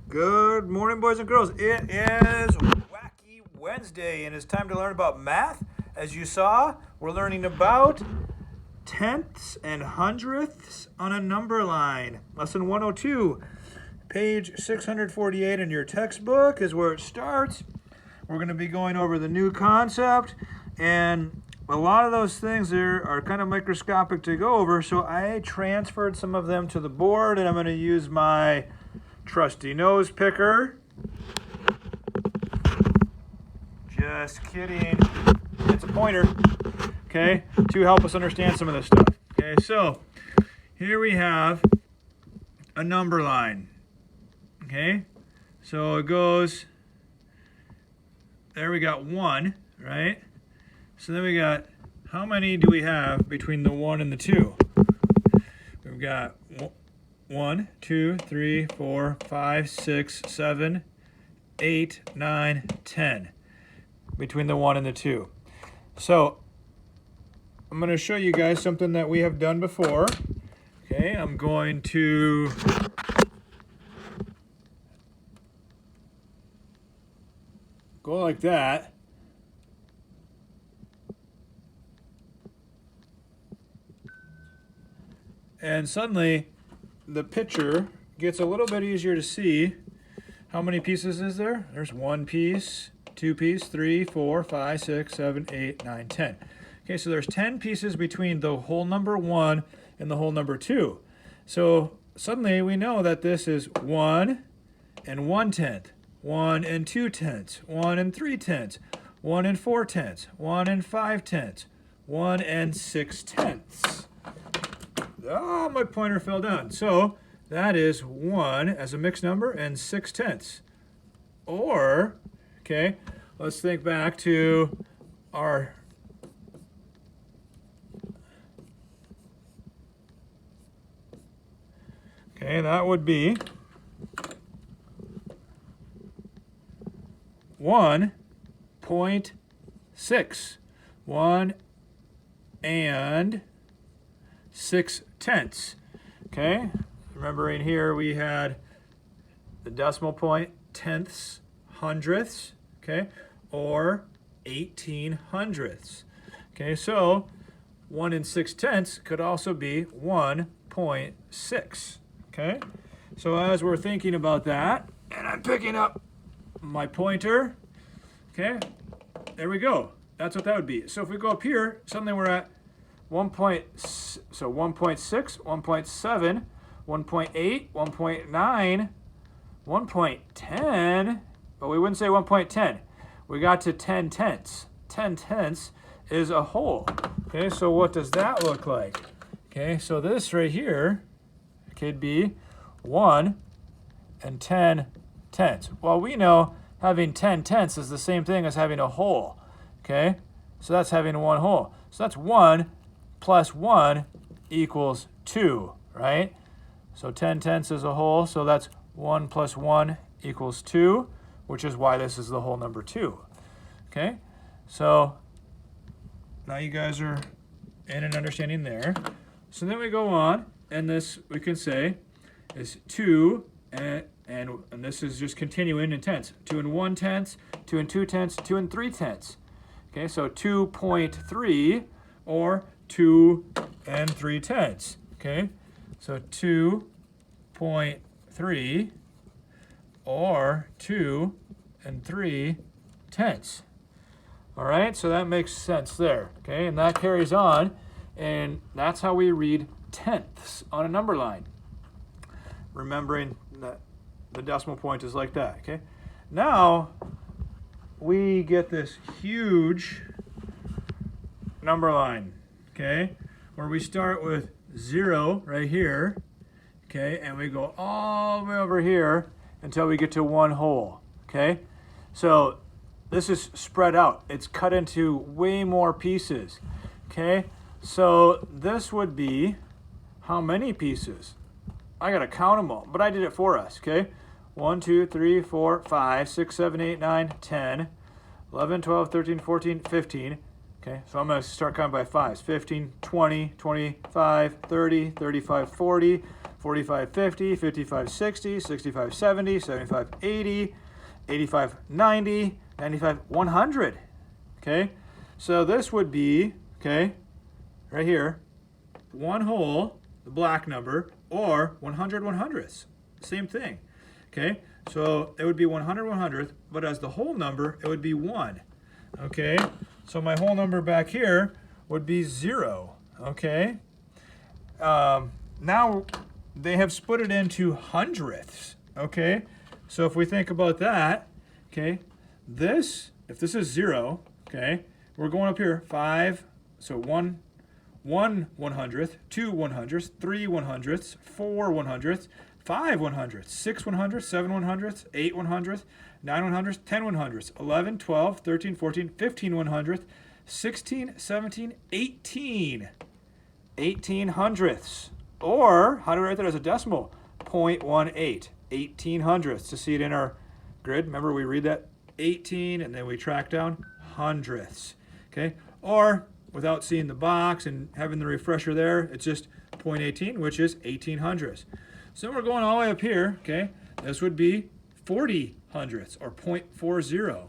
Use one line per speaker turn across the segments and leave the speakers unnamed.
Good morning, boys and girls. It is Wacky Wednesday, and it's time to learn about math. As you saw, we're learning about tenths and hundredths on a number line. Lesson 102, page 648 in your textbook is where it starts. We're going to be going over the new concept, and a lot of those things there are kind of microscopic to go over, so I transferred some of them to the board, and I'm going to use my trusty nose picker. Just kidding. It's a pointer, okay, to help us understand some of this stuff. Okay, so here we have a number line. Okay, so it goes, there we got 1, right? So then we got, how many do we have between the 1 and the 2? We've got 1, 2, 3, 4, 5, 6, 7, 8, 9, 10 between the 1 and the 2. So I'm going to show you guys something that we have done before. Okay, I'm going to go like that. And suddenly the picture gets a little bit easier to see. How many pieces is there? There's 1 piece, 2 pieces, 3, 4, 5, 6, 7, 8, 9, 10. Okay, so there's 10 pieces between the whole number 1 and the whole number 2. So suddenly we know that this is 1 and 1/10, 1 and 2/10, 1 and 3/10, 1 and 4/10, 1 and 5/10, 1 and 6/10. Oh, my pointer fell down. So that is 1 as a mixed number and 6/10. Or, okay, let's think back to our that would be 1.6. 1 and 6/10. Okay, remembering here we had the decimal point, tenths, hundredths, okay, or 1800ths. Okay, so 1 and 6/10 could also be 1.6. Okay, so as we're thinking about that, and I'm picking up my pointer, okay, there we go. That's what that would be. So if we go up here, suddenly we're at 1.6, 1.7, 1.8, 1.9, 1.10, but we wouldn't say 1.10. We got to 10/10. 10/10 is a whole. Okay, so what does that look like? Okay, so this right here could be 1 and 10/10. Well, we know having 10/10 is the same thing as having a whole. Okay, so that's having one whole. So that's 1 plus 1 equals 2, right? So 10/10 is a whole, so that's 1 plus 1 equals 2, which is why this is the whole number 2. Okay, so now you guys are in an understanding there. So then we go on, and this we can say is 2, and this is just continuing in tenths. 2 and 1/10, 2 and 2/10, 2 and 3/10. Okay, so 2.3 or 2 and 3/10. Okay, so 2.3 or 2 and 3/10. All right, so that makes sense there. Okay, and that carries on, and that's how we read tenths on a number line. Remembering that the decimal point is like that. Okay, now we get this huge number line. Okay, where we start with 0 right here, okay, and we go all the way over here until we get to 1 whole. Okay, so this is spread out. It's cut into way more pieces. Okay, so this would be how many pieces? I gotta count them all, but I did it for us. Okay, 1, 2, 3, 4, 5, 6, 7, 8, 9, 10, 11, 12, 13, 14, 15. Okay, so I'm going to start counting by 5s. 15, 20, 25, 30, 35, 40, 45, 50, 55, 60, 65, 70, 75, 80, 85, 90, 95, 100. Okay, so this would be, okay, right here, one whole, the black number, or 100 100ths. Same thing. Okay, so it would be 100 100th, but as the whole number, it would be 1. Okay, so my whole number back here would be 0. Okay, now they have split it into hundredths. Okay, so if we think about that, okay, this, if this is 0, okay, we're going up here 5, so 1 100th, 2 100ths, 3 100ths, 4 100ths, 5 100ths, 6 100ths, 7 100ths, 8 100ths, 9 100ths, 10 100ths, 11, 12, 13, 14, 15 100ths, 16, 17, 18. 18 hundredths. Or, how do we write that as a decimal? 0.18. 18 hundredths. To see it in our grid, remember we read that 18 and then we track down hundredths. Okay? Or, without seeing the box and having the refresher there, it's just 0.18, which is 18 hundredths. So we're going all the way up here, okay? This would be 40 hundredths, or 0.40,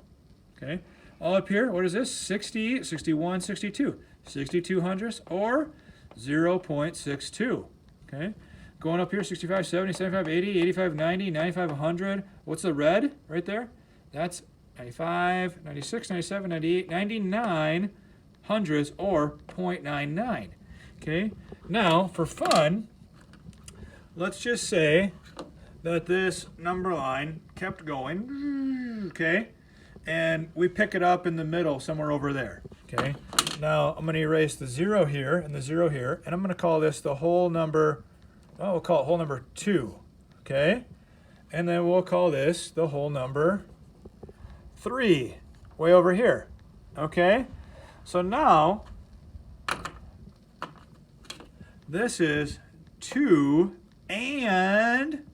okay? All up here, what is this? 60, 61, 62. 62 hundredths, or 0.62, okay? Going up here, 65, 70, 75, 80, 85, 90, 95, 100. What's the red right there? That's 95, 96, 97, 98, 99 hundredths, or 0.99, okay? Now, for fun, let's just say that this number line kept going, okay? And we pick it up in the middle, somewhere over there, okay? Now, I'm going to erase the 0 here and the 0 here, and I'm going to call this the whole number, oh, we'll call it whole number 2, okay? And then we'll call this the whole number 3, way over here, okay? So now, this is 2 and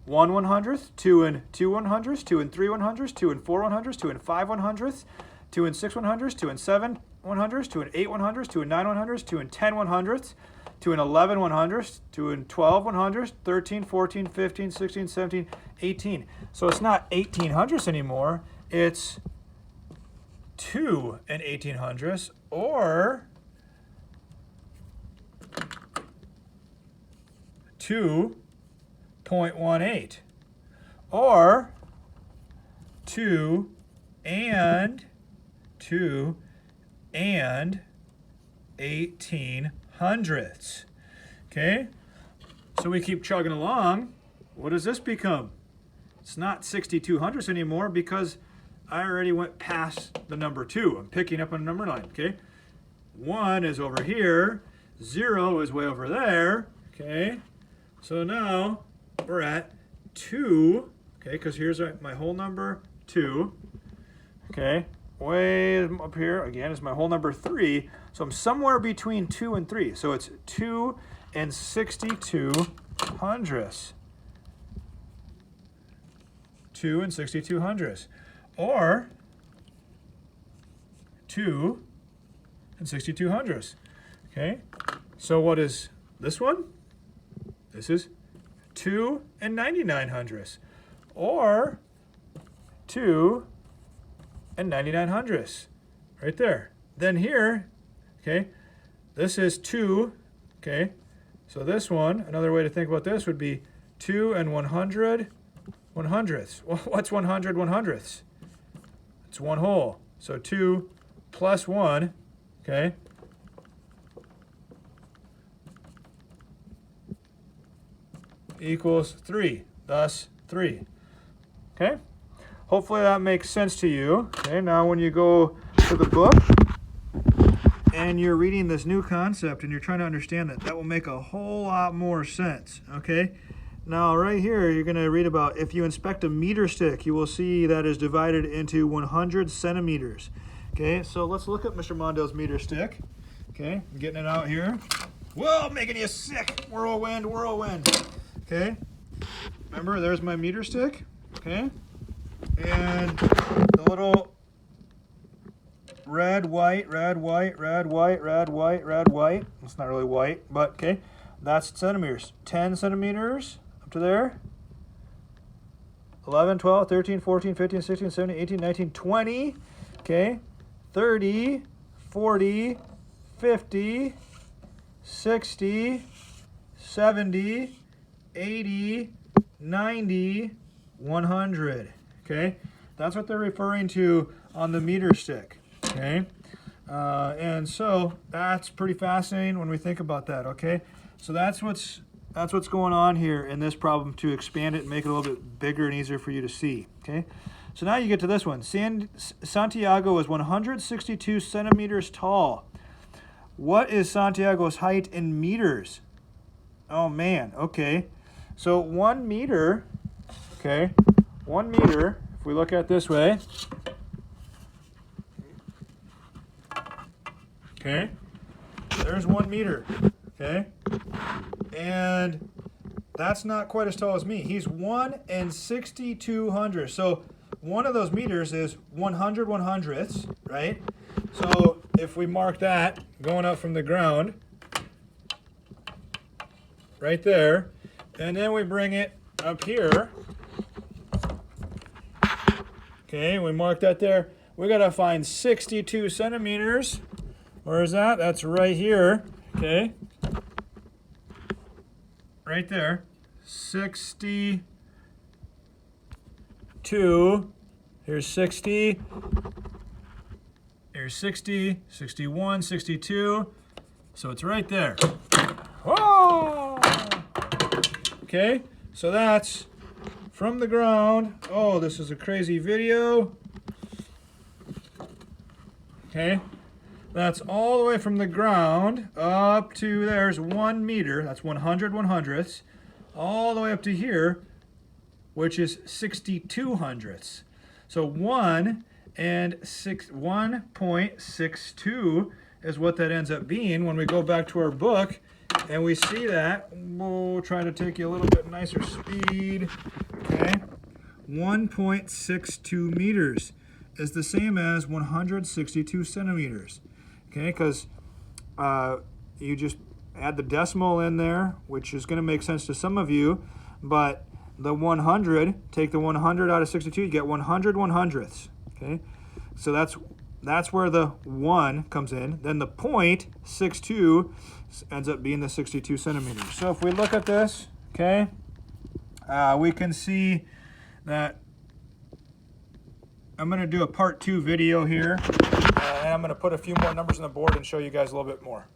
1 100th, 2 and 2 100ths, 2 and 3 100ths, 2 and 4 100ths, 2 and 5 100ths, 2 and 6 100ths, 2 and 7 100ths, 2 and 8 100ths, 2 and 9 100ths, 2 and 10 100ths, 2 and 11 100ths, 2 and 12 100ths, 13, 14, 15, 16, 17, 18. So it's not 18 hundredths anymore, it's 2 and 18 hundredths, or 2.18, or 2 and 18 hundredths. Okay, so we keep chugging along. What does this become? It's not 62 hundredths anymore because I already went past the number 2. I'm picking up on a number line. Okay, 1 is over here, 0 is way over there. Okay, so now we're at 2, okay, because here's my whole number 2, okay, way up here, again, is my whole number 3, so I'm somewhere between 2 and 3, so it's 2 and 62 hundredths, 2 and 62 hundredths, or 2 and 62 hundredths, okay, so what is this one? This is 2 and 99 hundredths, or 2 and 99 hundredths, right there. Then here, okay, this is 2, okay, so this one, another way to think about this would be 2 and 100 100ths. Well, what's 100 100ths? It's one whole, so 2 plus 1, okay, equals 3, thus 3. Okay? Hopefully that makes sense to you. Okay, now when you go to the book and you're reading this new concept and you're trying to understand that will make a whole lot more sense. Okay? Now right here you're going to read about if you inspect a meter stick, you will see that is divided into 100 centimeters. Okay, so let's look at Mr. Mondale's meter stick. Okay, I'm getting it out here. Whoa, making you sick. Whirlwind, whirlwind. Okay, remember there's my meter stick, okay, and the little red, white, red, white, red, white, red, white, red, white, it's not really white, but okay, that's centimeters. 10 centimeters up to there. 11, 12, 13, 14, 15, 16, 17, 18, 19, 20. Okay. 30, 40, 50, 60, 70, 80, 90, 100. Okay. That's what they're referring to on the meter stick. Okay. And so that's pretty fascinating when we think about that. Okay. So that's what's going on here in this problem to expand it and make it a little bit bigger and easier for you to see. Okay. So now you get to this one. Santiago is 162 centimeters tall. What is Santiago's height in meters? Oh man. Okay. So 1 meter. Okay. 1 meter. If we look at it this way. Okay. There's 1 meter. Okay. And that's not quite as tall as me. He's 1 6200. So one of those meters is 100 100ths, right? So if we mark that going up from the ground, right there, and then we bring it up here, okay, we mark that there, we gotta find 62 centimeters. Where is that? That's right here, okay? Right there, 62, here's 60, here's 60, 61, 62, so it's right there. Oh! Okay, so that's from the ground. Oh, this is a crazy video. Okay, that's all the way from the ground up to there's 1 meter, that's 100 100ths, all the way up to here, which is 62 hundredths. So 1.62 is what that ends up being when we go back to our book and we see that. We'll try to take you a little bit nicer speed. Okay, 1.62 meters is the same as 162 centimeters. Okay, because you just add the decimal in there, which is going to make sense to some of you, but the 100, take the 100 out of 62, you get 100 100ths. Okay, so that's where the 1 comes in. Then the 0.62 ends up being the 62 centimeters. So if we look at this, okay, we can see that I'm going to do a part 2 video here, and I'm going to put a few more numbers on the board and show you guys a little bit more.